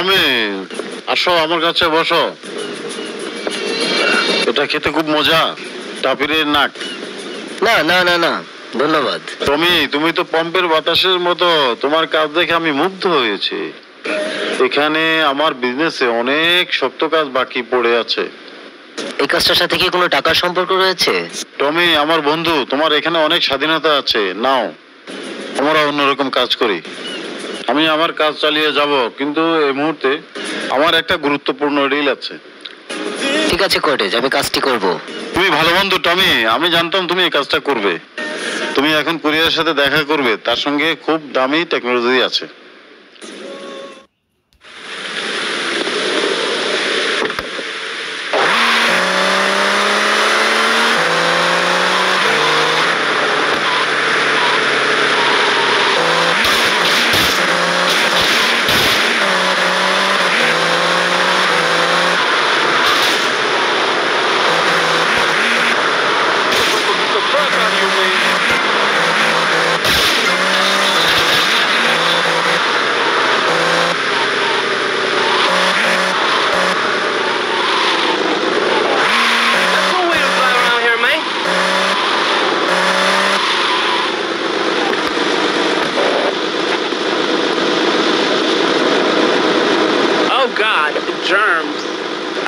টমি, আসো আমার কাছে বসো। এটা খেতে খুব মজা। টাপিরের নাক। না না না না, ধন্যবাদ। টমি, তুমি তো পাম্পের বাতাসের মতো। তোমার কাজ দেখে আমি মুগ্ধ হয়েছি। এখানে আমার বিজনেসে অনেক শক্ত কাজ বাকি পড়ে আছে। এই কাজটার সাথে কি কোনো টাকার সম্পর্ক রয়েছে? টমি আমার বন্ধু, তোমার এখানে অনেক স্বাধীনতা আছে, নাও। আমরা অন্যরকম কাজ করি। আমি আমার কাজ চালিয়ে যাব, কিন্তু এই মুহূর্তে আমার একটা গুরুত্বপূর্ণ ডিল আছে। ঠিক আছে কর্টেজ, আমি কাজটি করব। তুমি ভালো বন্ধু টমি, আমি জানতাম তুমি এই কাজটা করবে। তুমি এখন কুরিয়ারের সাথে দেখা করবে, তার সঙ্গে খুব দামি টেকনোলজি আছে।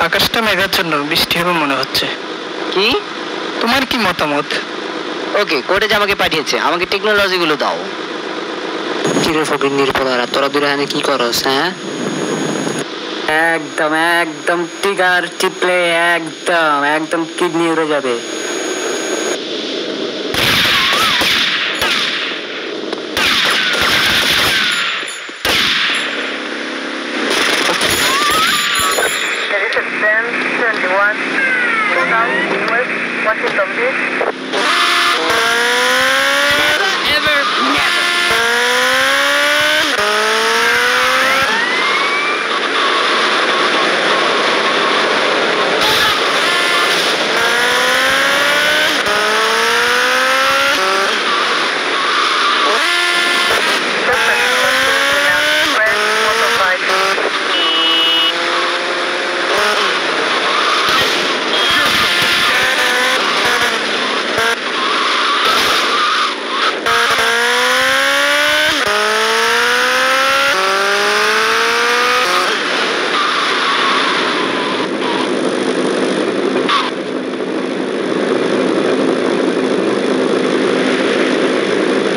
আকাশটা মেঘাচ্ছন্ন, বৃষ্টি হবে মনে হচ্ছে। কি? তোমার কি মতামত? ওকে, কর্টেজ আমাকে পাঠিয়েছে, আমাকে টেকনোলজি গুলো দাও। কিরে ফকির নির্ভরা, তোরা দূরে এখানে কি করস? হ্যাঁ, একদম একদম টিগার টিপলে একদম একদম কিডনি উড়ে যাবে।